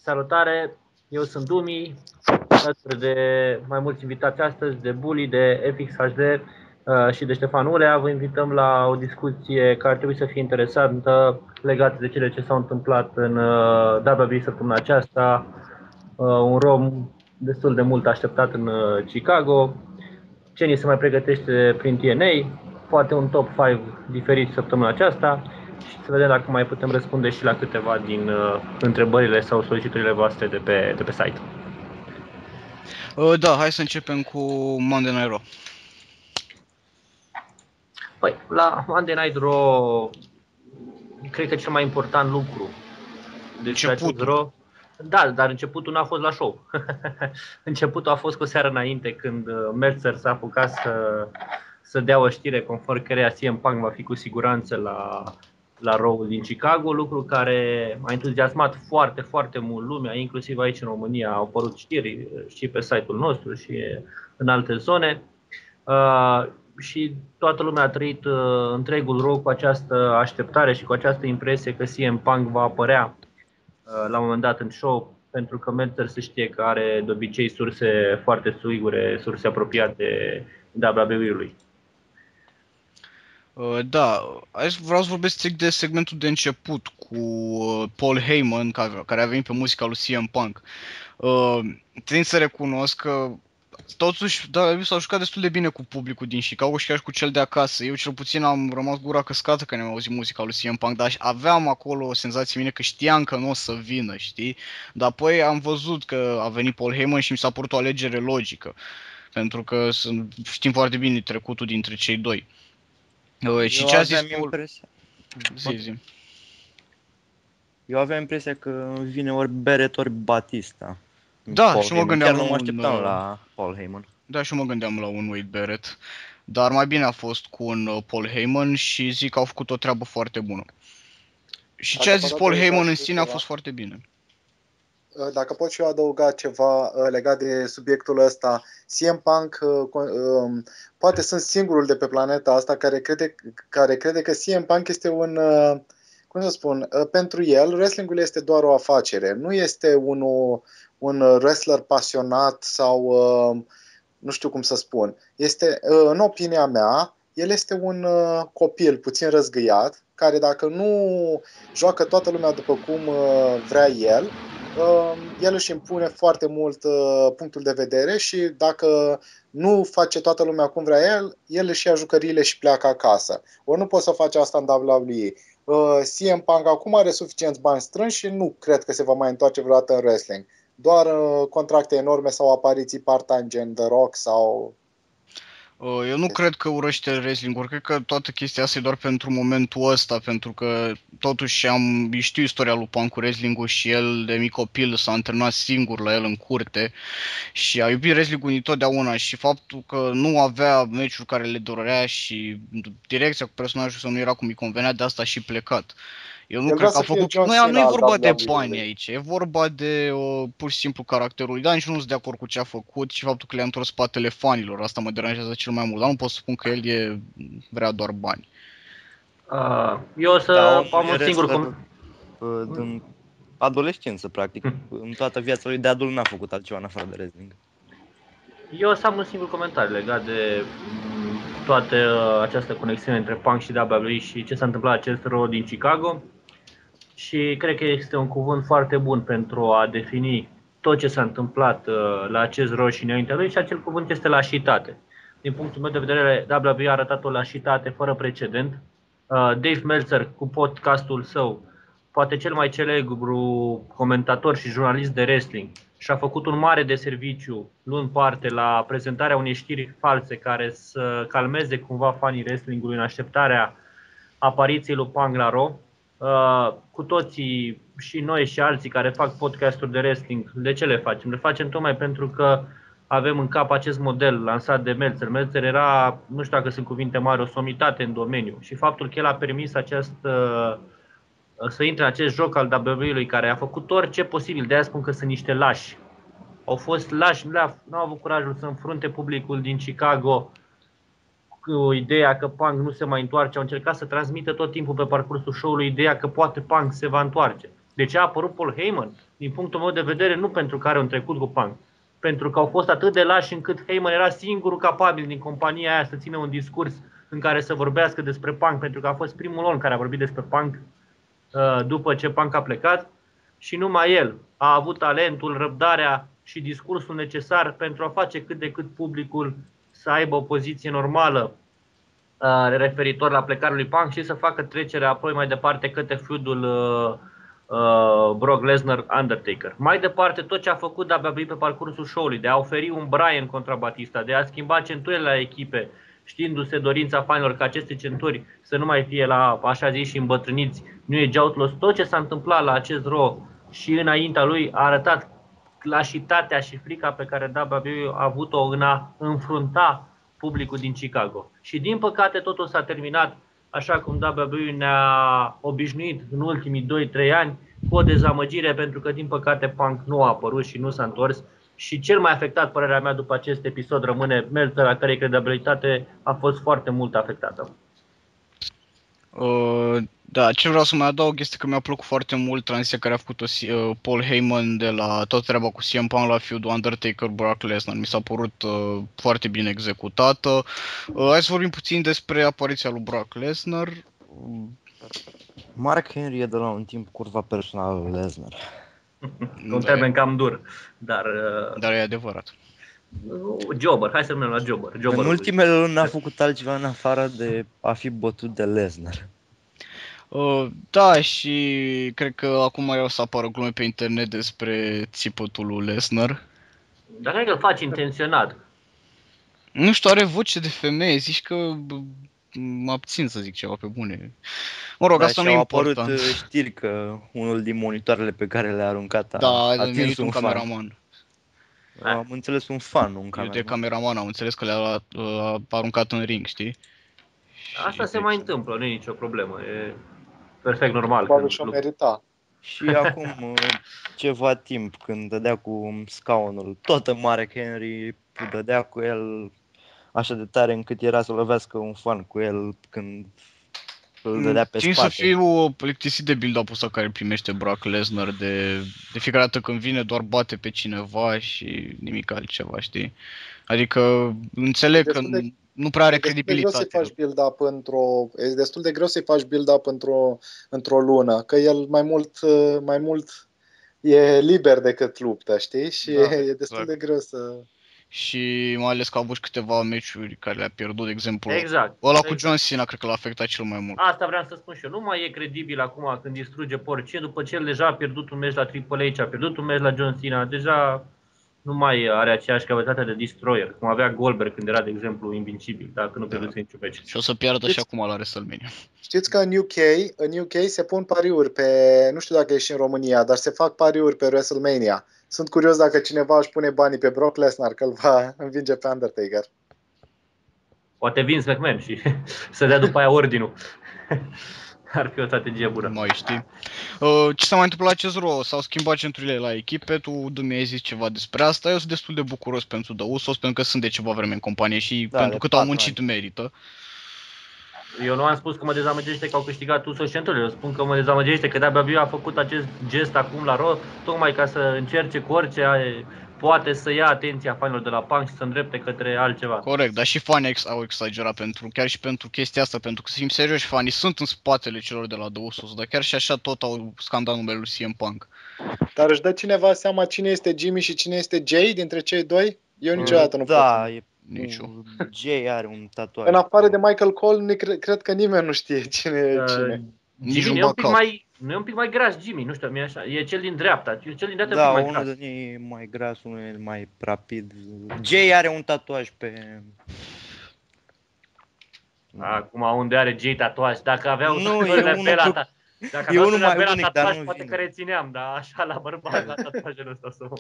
Salutare, eu sunt Dumi, alături de mai mulți invitați astăzi, de Bully, de FXHD și de Ștefan Urea. Vă invităm la o discuție care ar trebui să fie interesantă legată de cele ce s-au întâmplat în WWE săptămâna aceasta. Un rom destul de mult așteptat în Chicago, ce ni se mai pregătește prin TNA, poate un top 5 diferit săptămâna aceasta și să vedem dacă mai putem răspunde și la câteva din întrebările sau solicitările voastre de pe site. Da, hai să începem cu Monday Night Raw. Păi, la Monday Night Raw, cred că cel mai important lucru despre acest Raw, da, dar începutul n-a fost la show. Începutul a fost cu o seară înainte, când Meltzer s-a apucat să dea o știre conform căreia CM Punk va fi cu siguranță la Raw-ul din Chicago, lucru care a entuziasmat foarte, foarte mult lumea, inclusiv aici în România au apărut știri și pe site-ul nostru și în alte zone. Și toată lumea a trăit întregul Raw cu această așteptare și cu această impresie că CM Punk va apărea la un moment dat în show, pentru că Meltzer se știe că are de obicei surse foarte sigure, surse apropiate WWE-ului. Da, vreau să vorbesc strict de segmentul de început cu Paul Heyman, care a venit pe muzica lui CM Punk. Trebuie să recunosc că totuși WWE s-au jucat destul de bine cu publicul din Chicago și chiar și cu cel de acasă. Eu cel puțin am rămas gura căscată când am auzit muzica lui CM Punk, dar aveam acolo o senzație mine că știam că nu o să vină, știi? Dar apoi am văzut că a venit Paul Heyman și mi s-a părut o alegere logică, pentru că știm foarte bine trecutul dintre cei doi. Și ce a zis Paul... Eu aveam impresia că vine ori Barrett, ori Batista. Da, Paul și Heyman. mă gândeam Chiar nu mă așteptam la Paul Heyman. Da, și mă gândeam la un Wade Barrett. Dar mai bine a fost cu un Paul Heyman și zic că au făcut o treabă foarte bună. Și ce a zis Paul Heyman în sine a fost foarte bine. Dacă pot și eu adăuga ceva legat de subiectul ăsta, CM Punk poate sunt singurul de pe planeta asta care crede că CM Punk este un, cum să spun, pentru el wrestlingul este doar o afacere, nu este un wrestler pasionat sau nu știu cum să spun. Este, în opinia mea, el este un copil puțin răzgâiat, care dacă nu joacă toată lumea după cum vrea el, el își impune foarte mult punctul de vedere și dacă nu face toată lumea cum vrea el își ia jucăriile și pleacă acasă. Ori nu poți să faci asta în WWE. CM Punk acum are suficienți bani strânși și nu cred că se va mai întoarce vreodată în wrestling. Doar contracte enorme sau apariții part-time gen The Rock sau... Eu nu cred că urăște wrestling-ul, cred că toată chestia asta e doar pentru momentul ăsta, pentru că totuși știu istoria lui Punk cu wrestling-ul și el de mic copil s-a antrenat singur la el în curte și a iubit wrestling-ul întotdeauna și faptul că nu avea meciuri care le dorea și direcția cu personajul să nu era cum îi convenea, de asta a și plecat. Eu nu cred că a făcut... Nu e vorba de bani aici, e vorba de pur și simplu caracterul. Da, nici nu sunt de acord cu ce a făcut și faptul că le-a întors spatele fanilor. Asta mă deranjează cel mai mult, dar nu pot să spun că el vrea doar bani. Eu o să am un singur din adolescență, practic. În toată viața lui de adult n-a făcut altceva în afară de wrestling. Eu o să am un singur comentariu legat de toată această conexiune între Punk și WWE și ce s-a întâmplat acest Raw din Chicago. Și cred că este un cuvânt foarte bun pentru a defini tot ce s-a întâmplat la acest Raw și înaintea lui și acel cuvânt este lașitate. Din punctul meu de vedere, WWE a arătat o lașitate fără precedent. Dave Meltzer cu podcastul său, poate cel mai celebru comentator și jurnalist de wrestling, și-a făcut un mare de serviciu luând parte la prezentarea unei știri false care să calmeze cumva fanii wrestlingului în așteptarea apariției lui Punk la Raw. Cu toții, și noi și alții care fac podcasturi de wrestling, de ce le facem? Le facem tocmai pentru că avem în cap acest model lansat de Meltzer. Meltzer era, nu știu dacă sunt cuvinte mari, o somitate în domeniu și faptul că el a permis să intre în acest joc al WWE-ului care a făcut orice posibil, de aia spun că sunt niște lași. Au fost lași, nu au avut curajul să înfrunte publicul din Chicago cu ideea că Punk nu se mai întoarce. Au încercat să transmită tot timpul pe parcursul show-ului ideea că poate Punk se va întoarce. De ce a apărut Paul Heyman? Din punctul meu de vedere, nu pentru că are un trecut cu Punk. Pentru că au fost atât de lași încât Heyman era singurul capabil din compania aia să țină un discurs în care să vorbească despre Punk, pentru că a fost primul om care a vorbit despre Punk după ce Punk a plecat. Și numai el a avut talentul, răbdarea și discursul necesar pentru a face cât de cât publicul să aibă o poziție normală referitor la plecarea lui Punk și să facă trecerea apoi mai departe către feudul Brock Lesnar-Undertaker. Mai departe, tot ce a făcut WWE pe parcursul show-ului, de a oferi un Bryan contra Batista, de a schimba centurile la echipe, știindu-se dorința fanilor ca aceste centuri să nu mai fie la, așa zis, și îmbătrâniți New Age Outlaws, tot ce s-a întâmplat la acest Raw și înaintea lui a arătat lașitatea și frica pe care WWE a avut-o în a înfrunta publicul din Chicago. Și din păcate totul s-a terminat așa cum WWE ne-a obișnuit în ultimii 2-3 ani, cu o dezamăgire, pentru că din păcate Punk nu a apărut și nu s-a întors. Și cel mai afectat, părerea mea, după acest episod rămâne Meltzer, a cărei credibilitate a fost foarte mult afectată. Da, ce vreau să mai adaug este că mi-a plăcut foarte mult tranziția care a făcut-o Paul Heyman de la tot treaba cu CM Punk la feud Undertaker-Brock Lesnar. Mi s-a părut foarte bine executată. Hai să vorbim puțin despre apariția lui Brock Lesnar. Mark Henry e de la un timp curva personală lui Lesnar. Un termen cam dur, dar e adevărat. Jobber, hai să rămânem la Jobber. În ultimele luni n-a făcut altceva în afară de a fi bătut de Lesnar. Da, și cred că acum mai o să apară glume pe internet despre țipătul lui Lesnar. Dar cred că îl faci intenționat. Nu știu, are voce de femeie, zici că mă abțin să zic ceva pe bune. Mă rog, asta nu e important. Au apărut știri că unul din monitoarele pe care le-a aruncat a atins un cameraman. Am înțeles un fan, un cameraman. Eu de cameraman am înțeles că le-a aruncat în ring, știi? Asta se mai întâmplă, nu e nicio problemă, e perfect normal. Probabil și-o merita. Și acum ceva timp, când dădea cu scaunul, tot Mark Henry dădea cu el așa de tare încât era să lovească un fan cu el când îl dădea pe spate. Să fiu plictisit de build-up-ul ăsta care primește Brock Lesnar de fiecare dată când vine doar bate pe cineva și nimic altceva, știi? Adică înțeleg că nu prea are credibilitate. E destul de greu să-i faci build-up într-o lună, că el mai mult e liber decât luptă, știi? Și da, e destul de greu să... Și mai ales că a avut câteva meciuri care le-a pierdut, de exemplu. Ăla cu John Cena cred că l-a afectat cel mai mult. Asta vreau să spun și eu. Nu mai e credibil acum când distruge pe orice, după ce el deja a pierdut un meci la Triple H, a pierdut un meci la John Cena, deja nu mai are aceeași capacitate de destroyer, cum avea Goldberg când era, de exemplu, invincibil, dacă nu pierduse niciun meci. Și o să piardă și acum la WrestleMania. Știți că în UK se pun pariuri pe, nu știu dacă e și în România, dar se fac pariuri pe WrestleMania. Sunt curios dacă cineva își pune banii pe Brock Lesnar, că îl va învinge pe Undertaker. Poate Vince McMahon și să dea după aia ordinul. Ar fi o strategie bună. Mai știi. Ce s-a mai întâmplat la acest Raw? S-au schimbat centurile la echipe, tu mi-ai zis ceva despre asta. Eu sunt destul de bucuros pentru The Usos, pentru că sunt de ceva vreme în companie și pentru cât au muncit merită. Eu nu am spus că mă dezamăgește că au câștigat Usos centurile, eu spun că mă dezamăgește că WWE a făcut acest gest acum la Raw, tocmai ca să încerce cu orice poate să ia atenția fanilor de la Punk și să îndrepte către altceva. Corect, dar și fanii au exagerat chiar și pentru chestia asta, pentru că să fim serioși, fanii sunt în spatele celor de la The Usos, dar chiar și așa tot au scandat numele lui CM Punk. Dar își dă cineva seama cine este Jimmy și cine este Jay dintre cei doi? Eu niciodată nu pot. Jay are un tatuaj. În afară de Michael Cole, cred că nimeni nu știe cine e cine. Jimmy nu e un pic mai gras, Jimmy, nu știu, așa. E cel din dreapta. Cel din dreapta da, e un pic mai gras. unul din ei e mai gras, unul e mai rapid. Jay are un tatuaj pe... Acum unde are Jay tatuaj? Dacă avea un Dacă e unul mai la unic, tatuaj, dar nu poate vine. că rețineam, dar așa la bărbat la tatuajul ăsta să mă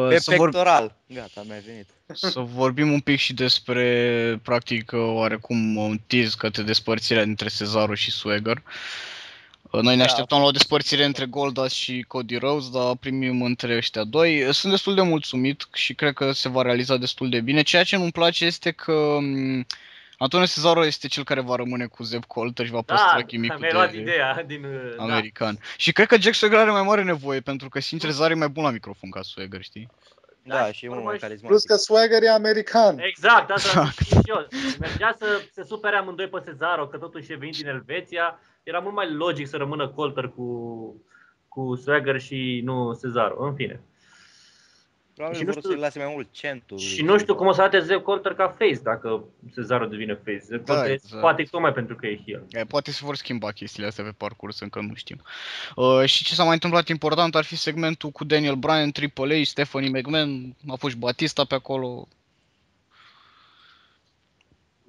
pe pectoral. Gata, mi-a venit. Să vorbim un pic și despre, practic, oarecum un tease către despărțirea dintre Cesaro și Swagger. Noi ne așteptam la o despărțire între Goldust și Cody Rhodes, dar primim între ăștia doi. Sunt destul de mulțumit și cred că se va realiza destul de bine. Ceea ce nu-mi place este că Antonio Cesaro este cel care va rămâne cu Zeb Colter și va păstra chimicul mi-ai luat de ideea din... american. Și cred că Jack Swagger are mai mare nevoie, pentru că, sincer, Cesaro e mai bun la microfon ca Swagger, știi? Da, și e mult mai Plus carismatic. că Swagger e american. Exact, asta am zis și eu. Mergea să se supere amândoi pe Cesaro, că totuși e venit din Elveția. Era mult mai logic să rămână Colter cu Swagger și nu Cesaro. În fine. Probabil Și nu vor știu- să-i lase mai mult centul. Și nu știu cum o să arate Zeb Colter ca face dacă Cesaro devine face. Zeb Da, Colter exact. poate tocmai pentru că e heel. Poate se vor schimba chestiile astea pe parcurs, încă nu știm. Și ce s-a mai întâmplat important ar fi segmentul cu Daniel Bryan, Triple H, Stephanie McMahon, a fost și Batista pe acolo.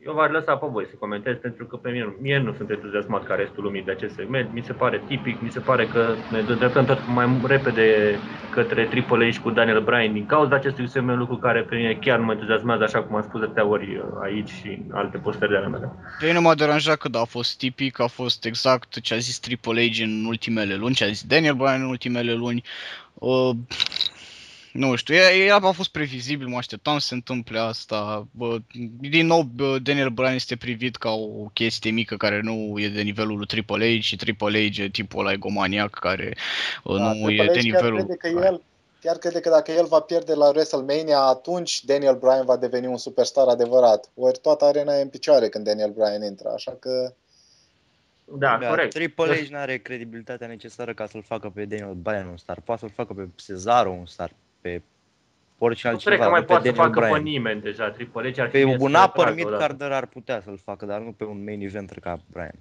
Eu v-aș lăsa pe voi să comentez, pentru că pe mie nu sunt entuziasmat ca restul lumii de acest segment. Mi se pare tipic, mi se pare că ne îndreptăm tot mai repede către Triple H cu Daniel Bryan din cauza acestui segment, lucru care pe mine chiar nu mă entuziasmează, așa cum am spus de atâtea ori aici și în alte postări de ale mele. Pe mine m-a deranjat că da, a fost tipic, a fost exact ce a zis Triple H în ultimele luni, ce a zis Daniel Bryan în ultimele luni. Nu știu, a fost previzibil, mă așteptam să se întâmple asta. Din nou, Daniel Bryan este privit ca o chestie mică care nu e de nivelul lui Triple H și Triple H e tipul ăla egomaniac care nu e de nivelul... Chiar crede că dacă el va pierde la WrestleMania, atunci Daniel Bryan va deveni un superstar adevărat. Ori toată arena e în picioare când Daniel Bryan intră, așa că... Da, corect. Triple H n-are credibilitatea necesară ca să-l facă pe Daniel Bryan un star. Poate să-l facă pe Cesaro un star, pe oricine altcineva. Nu cred că mai poate să facă Bryan. pe nimeni deja. Triple H ar fi pe un upper mid-carder ar putea să-l facă, dar nu pe un main eventer ca Bryan.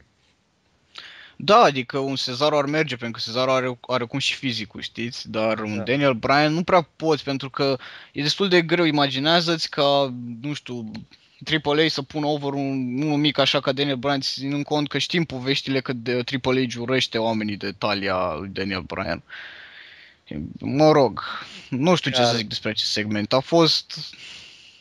Da, adică un Cesaro ar merge, pentru că Cesaro are cum și fizicul, știți? Dar un Daniel Bryan nu prea poți, pentru că e destul de greu. Imaginează-ți ca, nu știu, Triple H să pună over unul mic așa ca Daniel Bryan, ținând cont că știm poveștile că Triple H urăște oamenii de talia lui Daniel Bryan. Mă rog, nu știu ce să zic despre acest segment. A fost...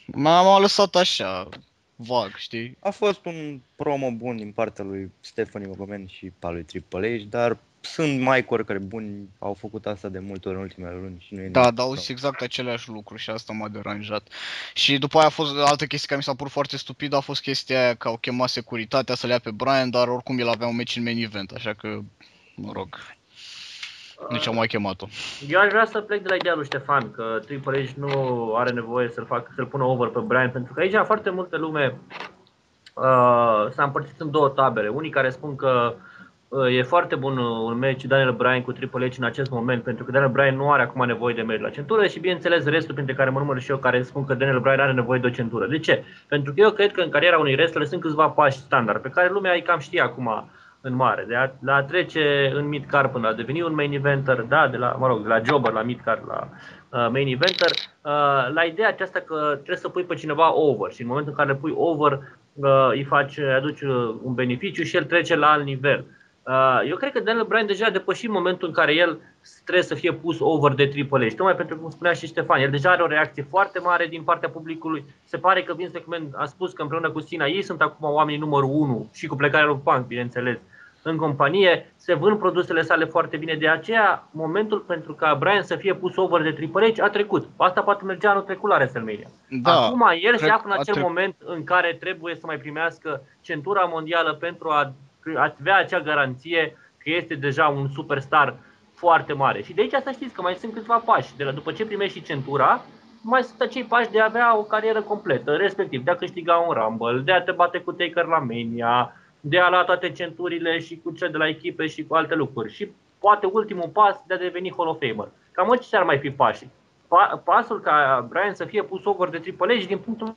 M-a lăsat așa, vag, știi? A fost un promo bun din partea lui Stephanie McMahon și a lui Triple H, dar sunt micuri care buni au făcut asta de multe ori în ultimele luni și nu e Da, dau exact aceleași lucruri și asta m-a deranjat. Și după aia a fost altă chestie care mi s-a părut foarte stupidă, a fost chestia aia că au chemat securitatea să le ia pe Bryan, dar oricum el avea un meci în main event, așa că, mă rog, nici au mai chemat-o. Eu aș vrea să plec de la ideea lui Ștefan, că Triple H nu are nevoie să-l pună over pe Bryan, pentru că aici foarte multă lume s-a împărțit în două tabere. Unii care spun că e foarte bun un meci Daniel Bryan cu Triple H în acest moment, pentru că Daniel Bryan nu are acum nevoie de meci la centură și bineînțeles restul, printre care mă număr și eu, care spun că Daniel Bryan are nevoie de o centură. De ce? Pentru că eu cred că în cariera unui wrestler sunt câțiva pași standard pe care lumea îi cam știe acum în mare. De a trece în mid-card până a deveni un main eventer, da, de la jobber la mid-card la main eventer, la ideea aceasta că trebuie să pui pe cineva over și în momentul în care le pui over îi aduci un beneficiu și el trece la alt nivel. Eu cred că Daniel Bryan deja a depășit momentul în care el trebuie să fie pus over de Triple H. Tocmai pentru cum spunea și Ștefan, el deja are o reacție foarte mare din partea publicului. Se pare că Vince McMahon a spus că împreună cu Cena ei sunt acum oamenii numărul 1 și cu plecarea lui Punk, bineînțeles, în companie. Se vând produsele sale foarte bine. De aceea, momentul pentru ca Bryan să fie pus over de Triple H a trecut. Asta poate mergea anul trecut la WrestleMania. Da, acum el se află în acel moment în care trebuie să mai primească centura mondială pentru a avea acea garanție că este deja un superstar foarte mare. Și de aici să știți că mai sunt câțiva pași. După ce primești și centura, mai sunt acei pași de a avea o carieră completă, respectiv de a câștiga un Rumble, de a te bate cu Taker la Mania, de a lua toate centurile și cu cele de la echipe și cu alte lucruri. Și poate ultimul pas de a deveni Hall of Famer. Cam ce ar mai fi pașii? Pasul ca Bryan să fie pus over de Triple H, din punctul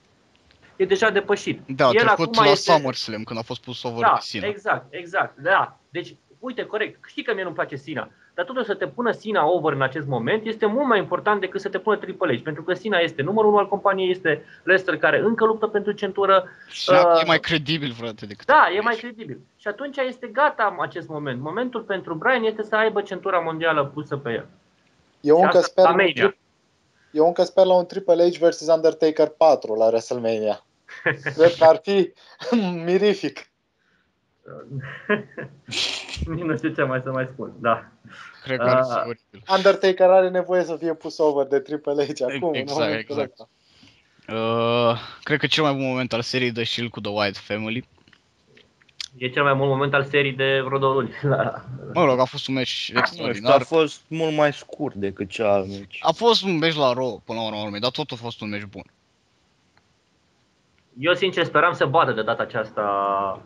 e deja depășit. Da, a trecut la SummerSlam când a fost pus over de Cena. Exact. Da. Deci, uite, corect, știi că mie nu-mi place Cena, dar totuși să te pună Cena over în acest moment este mult mai important decât să te pună Triple H, pentru că Cena este numărul 1 al companiei, este wrestler care încă luptă pentru centură. E mai credibil, frate, decât Da, e mai credibil. Și atunci este gata acest moment. Momentul pentru Bryan este să aibă centura mondială pusă pe el. Eu încă sper la un Triple H vs Undertaker 4 la WrestleMania. Cred că ar fi mirific. Nu știu ce mai să mai spun, da. Cred că ar fi oribil. Undertaker are nevoie să fie pus over de Triple H acum. Exact. Cred că cel mai bun moment al seriei The Shield cu The Wyatt Family. E cel mai mult moment al serii de vreo 2 luni. Mă rog, a fost un meci Nu știu, a extraordinar. fost mult mai scurt decât celălalt meci. A fost un meci la Raw până la urmă, dar tot a fost un meci bun. Eu sincer speram să bată de data aceasta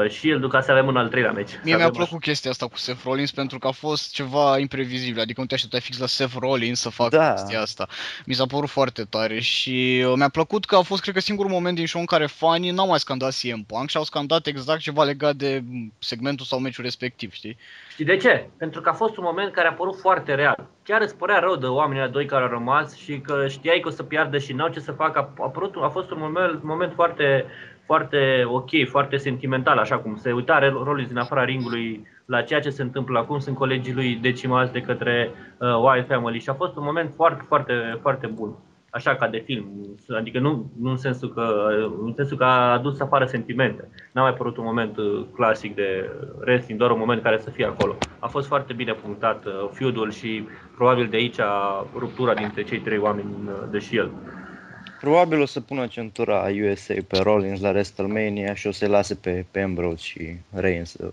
Shield-ul ca să avem un al treilea meci. Mie mi-a plăcut chestia asta cu Seth Rollins pentru că a fost ceva imprevizibil, adică nu te așteptai fix la Seth Rollins să facă chestia asta. Mi s-a părut foarte tare și mi-a plăcut că a fost, cred că, singurul moment din show în care fanii n-au mai scandat CM Punk și au scandat exact ceva legat de segmentul sau meciul respectiv, știi? Știi de ce? Pentru că a fost un moment care a părut foarte real. Chiar îți părea rău de oamenii ăia doi care au rămas și că știai că o să piardă și n-au ce să facă. A fost un moment foarte, foarte ok, foarte sentimental, așa cum se uita Rollins din afara ringului la ceea ce se întâmplă acum, sunt colegii lui decimați de către Wyatt Family și a fost un moment foarte, foarte, foarte bun. Așa ca de film, adică nu în sensul că a adus afară sentimente. N-a mai părut un moment clasic de wrestling, doar un moment care să fie acolo. A fost foarte bine punctat feud-ul și probabil de aici ruptura dintre cei trei oameni de Shield. Probabil o să pună centura USA pe Rollins la WrestleMania și o să-i lase pe Ambrose și Reigns să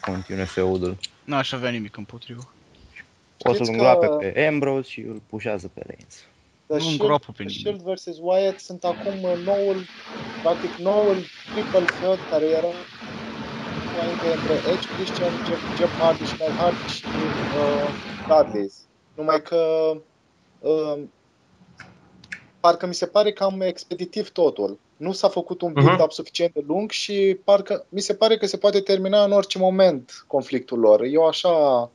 continue feudul. N-aș avea nimic împotrivă. O să-l îngroape pe Ambrose și îl pușează pe Reigns. Nu îngroapă pe The nimeni. Shield vs. Wyatt sunt acum noul triple feud care era înainte între Edge, Christian, Jeff Hardy și Matt Hardy și Dudleys. Numai că parcă mi se pare cam expeditiv totul. Nu s-a făcut un build-up suficient de lung și parcă mi se pare că se poate termina în orice moment conflictul lor. Eu așa...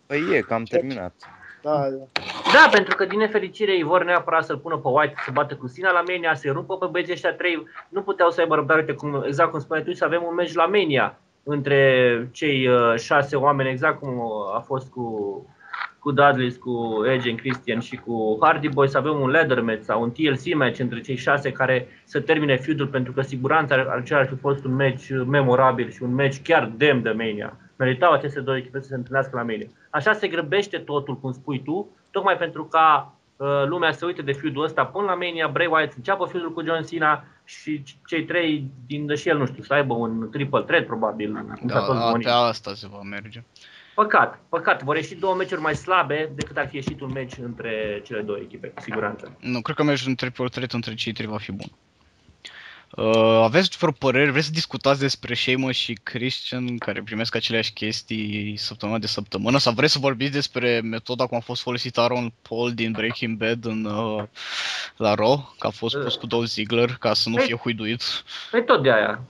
Păi e cam terminat. Da, pentru că din nefericire ei vor neapărat să-l pună pe White să bată cu Cena la Mania, să-i rupă pe băieții ăștia trei. Nu puteau să aibă răbdare, exact cum spuneai tu, să avem un meci la Mania între cei 6 oameni, exact cum a fost cu Dudley, cu Edge, Christian și cu Hardy Boy, să avem un ladder match sau un TLC match între cei 6 care să termine feud-ul, pentru că siguranța acela ar fi fost un match memorabil și un match chiar demn de Mania. Meritau aceste două echipe să se întâlnească la Mania. Așa se grăbește totul, cum spui tu, tocmai pentru ca lumea să uite de feud-ul ăsta până la Mania, Bray Wyatt să înceapă feud-ul cu John Cena și cei trei din The Shield, nu știu, să aibă un triple threat probabil. Pe asta se va merge. Păcat, vor ieși două meciuri mai slabe decât ar fi ieșit un meci între cele două echipe, cu siguranță. Nu, cred că meciul triple threat între cei trei va fi bun. Aveți vreo păreri? Vreți să discutați despre Sheamus și Christian care primesc aceleași chestii săptămână de săptămână? Sau vreți să vorbiți despre metoda cum a fost folosit Aaron Paul din Breaking Bad la Raw? Că a fost pus cu Dolph Ziggler ca să nu fie huiduit? Păi tot de aia.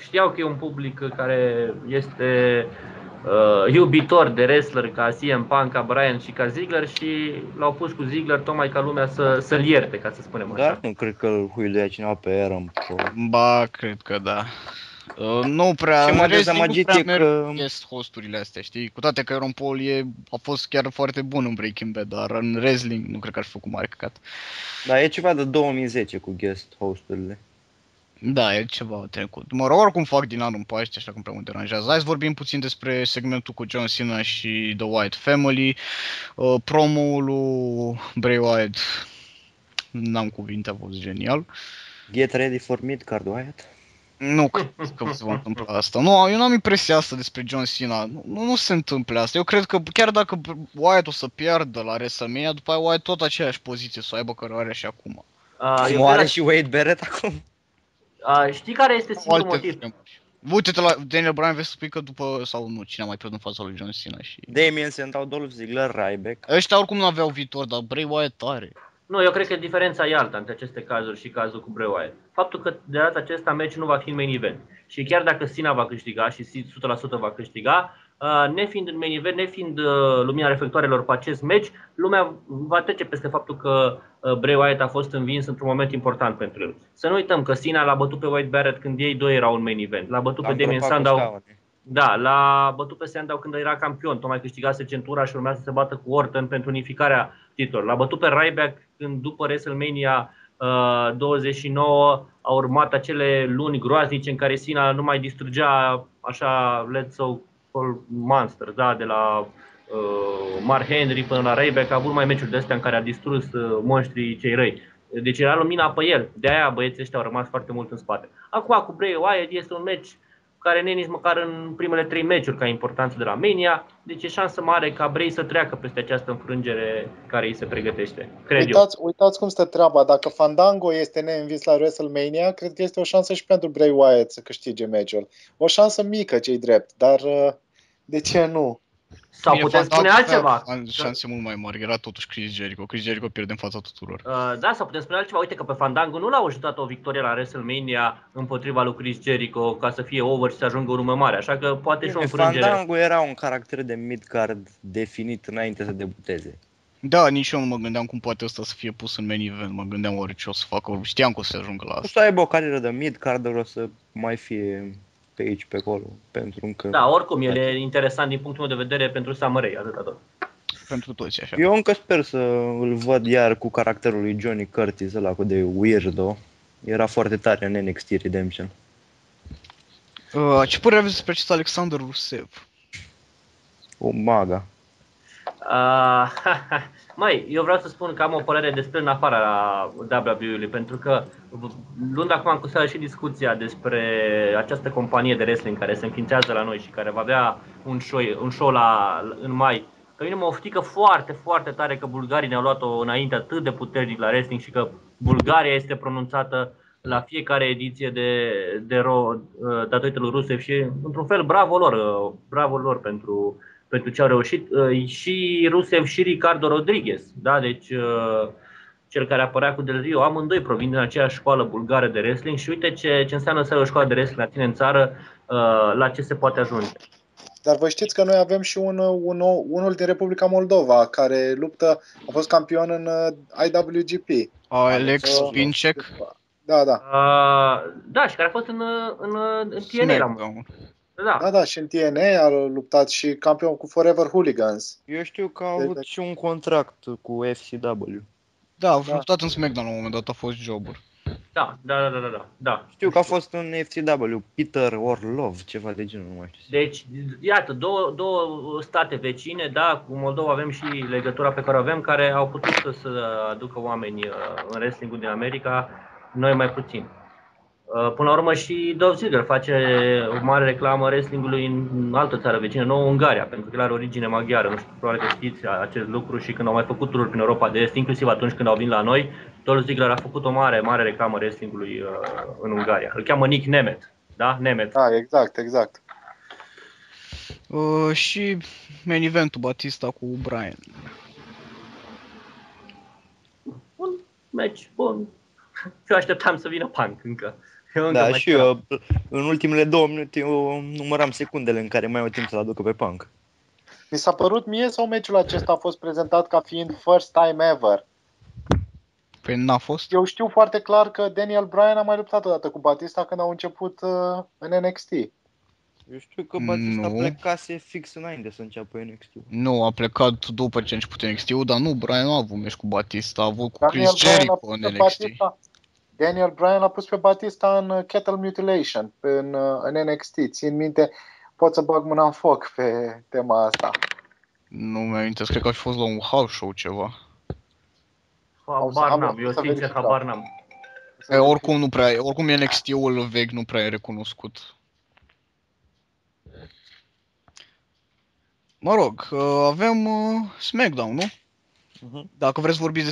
Știau că e un public care este iubitor de wrestler ca CM Punk, ca Bryan și ca Ziggler și l-au pus cu Ziggler tocmai ca lumea să-l ierte, ca să spunem așa. Dar nu cred că îl huiduia cineva pe Aaron Paul. Ba, cred că da. Nu prea, ce mă dezamăgit e că guest hosturile astea, știi? Cu toate că Aaron Paul a fost chiar foarte bun în Breaking Bad, dar în wrestling nu cred că ar fi făcut mare căcat. Da, e ceva de 2010 cu guest hosturile. Da, e ceva trecut. Mă rog, oricum fac din anul în Paște, așa cum prea mă deranjează. Hai să vorbim puțin despre segmentul cu John Cena și The Wyatt Family. Promo-ul lui Bray Wyatt, n-am cuvinte, a fost genial. Get ready for mid-card, Wyatt? Nu cred că se va întâmpla asta. Nu, eu nu am impresia asta despre John Cena. Nu se întâmplă asta. Eu cred că chiar dacă Wyatt o să piardă la WrestleMania, după aia Wyatt tot aceeași poziție să o aibă care o are și acum. Cum are și Wade Barrett acum? Știi care este singurul motiv? Uite-te la Daniel Bryan, vezi să spui că după, sau nu, cine a mai pierdut în fața lui John Cena și... Damien Sandow, Dolph Ziggler, Ryback. Ăștia oricum nu aveau viitor, dar Bray Wyatt are. Nu, eu cred că diferența e alta între aceste cazuri și cazul cu Bray Wyatt. Faptul că de data acesta meciul nu va fi în main event. Și chiar dacă Cena va câștiga și 100% va câștiga, nefiind în main event, nefiind lumina reflectoarelor pe acest meci, lumea va trece peste faptul că Bray Wyatt a fost învins într-un moment important pentru el. Să nu uităm că Cena l-a bătut pe Wade Barrett când ei doi erau în main event. L-a bătut pe Damien Sandow. Da, l-a bătut pe Sandow când era campion, tocmai câștigase centura și urmează să se bată cu Orton pentru unificarea titlurilor. L-a bătut pe Ryback când după WrestleMania 29 au urmat acele luni groaznice în care Cena nu mai distrugea așa, let's so call monsters, da, de la Mark Henry până la Ryback, a avut mai meciuri de astea în care a distrus monștrii cei răi. Deci era lumina pe el. De-aia băieții ăștia au rămas foarte mult în spate. Acum cu Bray Wyatt este un meci care nu e nici măcar în primele 3 meciuri ca importanță de la Mania. Deci e șansă mare ca Bray să treacă peste această înfrângere care îi se pregătește. Cred eu. Uitați cum stă treaba. Dacă Fandango este neînvins la WrestleMania, cred că este o șansă și pentru Bray Wyatt să câștige meciul. O șansă mică, ce-i drept, dar de ce nu? Sau putem spune altceva. Șanse mult mai mari, era totuși Chris Jericho. Chris Jericho pierde în fața tuturor. Da, sau putem spune altceva. Uite că pe Fandango nu l-au ajutat o victorie la WrestleMania împotriva lui Chris Jericho ca să fie over și să ajungă un nume mare. Așa că poate și o înfrângere. Fandango era un caracter de mid-card definit înainte să debuteze. Da, nici eu nu mă gândeam cum poate ăsta să fie pus în main event. Mă gândeam oare ce o să facă. Știam că o să ajungă la O asta. să aibă o carieră de mid-card, o să mai fie pe aici, pe acolo, pentru încă... Da, oricum, el e interesant din punctul meu de vedere pentru Summer Rae, atâta tot. Pentru toți așa. Eu încă sper să îl văd iar cu caracterul lui Johnny Curtis, ăla cu de weirdo. Era foarte tare în NXT Redemption. Ce părere aveți despre acest Alexander Rusev? O maga. Măi, eu vreau să spun că am o părere despre în afara WWE-ului, pentru că luând acum în considerare și discuția despre această companie de wrestling care se înființează la noi și care va avea un show în mai, pe mine mă oftică foarte, foarte tare că bulgarii ne-au luat-o înainte atât de puternic la wrestling și că Bulgaria este pronunțată la fiecare ediție de Raw datorită lui Rusev și într-un fel bravo lor pentru ce au reușit, și Rusev și Ricardo Rodriguez, da? Deci cel care apărea cu Del Rio, amândoi provin din aceeași școală bulgară de wrestling și uite ce înseamnă să ai o școală de wrestling la tine în țară, la ce se poate ajunge. Dar vă știți că noi avem și unul din Republica Moldova care luptă, a fost campion în IWGP. Alex Vincek. Da, da. Da, și care a fost în TNA. Da, și în TNA a luptat și campion cu Forever Hooligans. Eu știu că a avut și un contract cu FCW. Da, a luptat în SmackDown la un moment dat, a fost joburi. Da. Știu că a fost în FCW, Peter Orlov, ceva de genul, nu mai știu. Deci, iată, două state vecine, da, cu Moldova avem și legătura pe care o avem, care au putut să aducă oameni în wrestling-ul din America, noi mai puțin. Până la urmă și Dolph Ziggler face o mare reclamă wrestling-ului în altă țară vecină, nouă Ungaria, pentru că el are origine maghiară, nu știu, probabil că știți acest lucru și când au mai făcut tururi prin Europa de Est, inclusiv atunci când au venit la noi, Dolph Ziggler a făcut o mare reclamă wrestling-ului în Ungaria. Îl cheamă Nick Nemeth, da? Nemeth. Da, exact. Și main eventul Batista cu Bryan. Un match bun. Eu așteptam să vină Punk încă. Da, și eu, în ultimele 2 minute, eu număram secundele în care mai au timp să-l aducă pe Punk. Mi s-a părut mie sau meciul acesta a fost prezentat ca fiind first time ever? Păi n-a fost? Eu știu foarte clar că Daniel Bryan a mai luptat odată cu Batista când au început în NXT. Eu știu că Batista plecase fix înainte să înceapă NXT. Nu, a plecat după ce a început NXT-ul, dar nu, Bryan nu a avut meci cu Batista, a avut cu Chris Jericho în NXT. Daniel Bryan l-a pus pe Batista în Cattle Mutilation, în NXT. Țin minte, pot să bag mâna în foc pe tema asta. Nu mi-am amintesc, cred că a fost la un house show ceva. Habar n-am, eu sincer habar n-am. Oricum NXT-ul vechi nu prea e recunoscut. Mă rog, avem SmackDown, nu? Dacă vreți vorbiți